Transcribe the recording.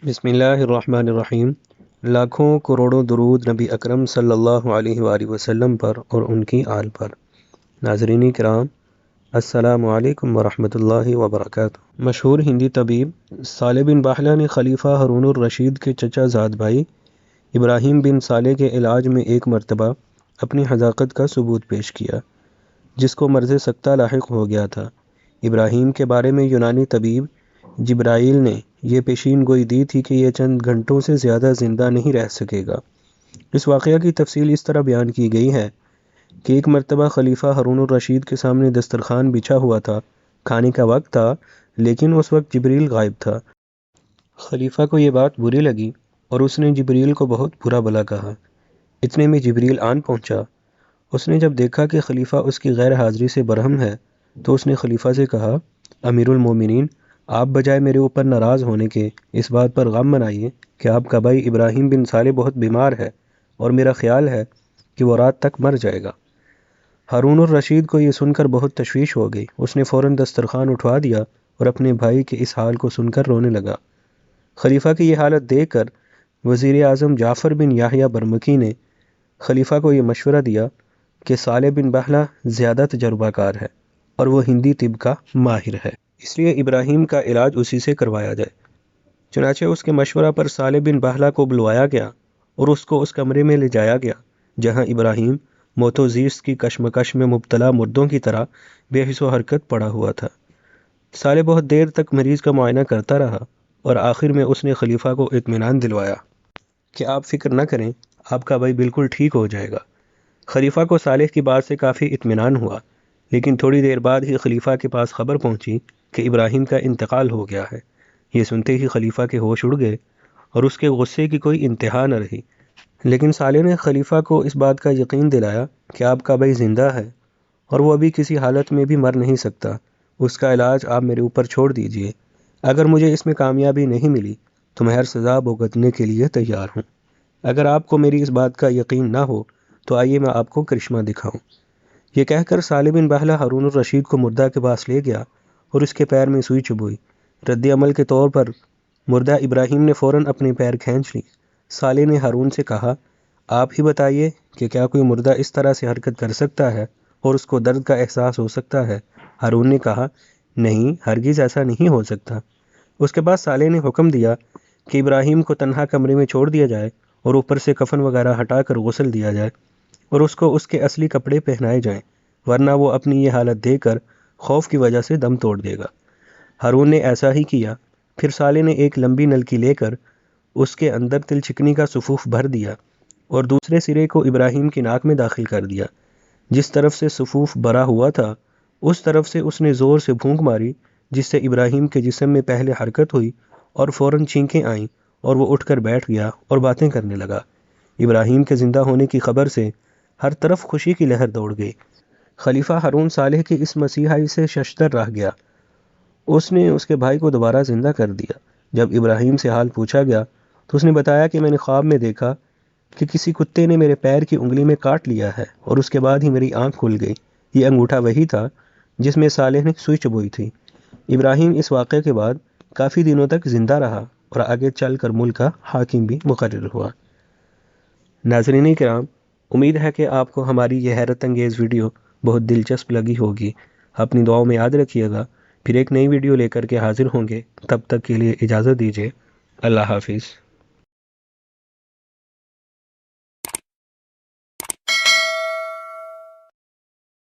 بسم اللہ الرحمن الرحیم۔ لاکھوں کروڑوں درود نبی اکرم صلی اللہ علیہ وآلہ وسلم پر اور ان کی آل پر۔ ناظرین کرام، السلام علیکم ورحمۃ اللہ وبرکاتہ۔ مشہور ہندی طبیب صالح بن باہلہ نے خلیفہ ہارون الرشید کے چچا زاد بھائی ابراہیم بن صالح کے علاج میں ایک مرتبہ اپنی حذاقت کا ثبوت پیش کیا، جس کو مرض سکتہ لاحق ہو گیا تھا۔ ابراہیم کے بارے میں یونانی طبیب جبرائیل نے یہ پیشین گوئی دی تھی کہ یہ چند گھنٹوں سے زیادہ زندہ نہیں رہ سکے گا۔ اس واقعہ کی تفصیل اس طرح بیان کی گئی ہے کہ ایک مرتبہ خلیفہ ہارون الرشید کے سامنے دسترخوان بچھا ہوا تھا، کھانے کا وقت تھا، لیکن اس وقت جبریل غائب تھا۔ خلیفہ کو یہ بات بری لگی اور اس نے جبریل کو بہت برا بھلا کہا۔ اتنے میں جبریل آن پہنچا۔ اس نے جب دیکھا کہ خلیفہ اس کی غیر حاضری سے برہم ہے تو اس نے خلیفہ سے کہا، امیر المومنین، آپ بجائے میرے اوپر ناراض ہونے کے اس بات پر غم منائیے کہ آپ کا بھائی ابراہیم بن صالح بہت بیمار ہے اور میرا خیال ہے کہ وہ رات تک مر جائے گا۔ ہارون الرشید کو یہ سن کر بہت تشویش ہو گئی۔ اس نے فوراً دسترخوان اٹھوا دیا اور اپنے بھائی کے اس حال کو سن کر رونے لگا۔ خلیفہ کی یہ حالت دیکھ کر وزیر اعظم جعفر بن یحییٰ برمکی نے خلیفہ کو یہ مشورہ دیا کہ صالح بن باہلہ زیادہ تجربہ کار ہے اور وہ ہندی طب کا ماہر ہے، اس لیے ابراہیم کا علاج اسی سے کروایا جائے۔ چنانچہ اس کے مشورہ پر صالح بن باہلہ کو بلوایا گیا اور اس کو اس کمرے میں لے جایا گیا جہاں ابراہیم موت و زیست کی کشمکش میں مبتلا مردوں کی طرح بے حس و حرکت پڑا ہوا تھا۔ صالح بہت دیر تک مریض کا معائنہ کرتا رہا اور آخر میں اس نے خلیفہ کو اطمینان دلوایا کہ آپ فکر نہ کریں، آپ کا بھائی بالکل ٹھیک ہو جائے گا۔ خلیفہ کو صالح کی بات سے کافی اطمینان ہوا، لیکن تھوڑی دیر بعد ہی خلیفہ کے پاس خبر پہنچی کہ ابراہیم کا انتقال ہو گیا ہے۔ یہ سنتے ہی خلیفہ کے ہوش اڑ گئے اور اس کے غصے کی کوئی انتہا نہ رہی، لیکن صالح نے خلیفہ کو اس بات کا یقین دلایا کہ آپ کا بھائی زندہ ہے اور وہ ابھی کسی حالت میں بھی مر نہیں سکتا۔ اس کا علاج آپ میرے اوپر چھوڑ دیجئے۔ اگر مجھے اس میں کامیابی نہیں ملی تو میں ہر سزا بھگتنے کے لیے تیار ہوں۔ اگر آپ کو میری اس بات کا یقین نہ ہو تو آئیے میں آپ کو کرشمہ دکھاؤں۔ یہ کہہ کر صالح بن باہلہ ہارون الرشید کو مردہ کے پاس لے گیا اور اس کے پیر میں سوئی چبھوئی۔ رد عمل کے طور پر مردہ ابراہیم نے فوراً اپنے پیر کھینچ لی۔ صالح نے ہارون سے کہا، آپ ہی بتائیے کہ کیا کوئی مردہ اس طرح سے حرکت کر سکتا ہے اور اس کو درد کا احساس ہو سکتا ہے؟ ہارون نے کہا، نہیں، ہرگز ایسا نہیں ہو سکتا۔ اس کے بعد صالح نے حکم دیا کہ ابراہیم کو تنہا کمرے میں چھوڑ دیا جائے اور اوپر سے کفن وغیرہ ہٹا کر غسل دیا جائے اور اس کو اس کے اصلی کپڑے پہنائے جائیں، ورنہ وہ اپنی یہ حالت دیکھ کر خوف کی وجہ سے دم توڑ دے گا۔ ہارون نے ایسا ہی کیا۔ پھر صالح نے ایک لمبی نلکی لے کر اس کے اندر تل چکنی کا سفوف بھر دیا اور دوسرے سرے کو ابراہیم کی ناک میں داخل کر دیا۔ جس طرف سے سفوف بھرا ہوا تھا اس طرف سے اس نے زور سے پھونک ماری، جس سے ابراہیم کے جسم میں پہلے حرکت ہوئی اور فوراً چھینکیں آئیں اور وہ اٹھ کر بیٹھ گیا اور باتیں کرنے لگا۔ ابراہیم کے زندہ ہونے کی خبر سے ہر طرف خوشی کی لہر دوڑ گئی۔ خلیفہ ہارون صالح کی اس مسیحائی سے ششدر رہ گیا۔ اس نے اس کے بھائی کو دوبارہ زندہ کر دیا۔ جب ابراہیم سے حال پوچھا گیا تو اس نے بتایا کہ میں نے خواب میں دیکھا کہ کسی کتے نے میرے پیر کی انگلی میں کاٹ لیا ہے اور اس کے بعد ہی میری آنکھ کھل گئی۔ یہ انگوٹھا وہی تھا جس میں صالح نے سوئی چبوئی تھی۔ ابراہیم اس واقعے کے بعد کافی دنوں تک زندہ رہا اور آگے چل کر ملک کا حاکم بھی مقرر ہوا۔ ناظرین کرام، امید ہے کہ آپ کو ہماری یہ حیرت انگیز ویڈیو بہت دلچسپ لگی ہوگی۔ اپنی دعاؤں میں یاد رکھیے گا۔ پھر ایک نئی ویڈیو لے کر کے حاضر ہوں گے، تب تک کے لیے اجازت دیجیے۔ اللہ حافظ۔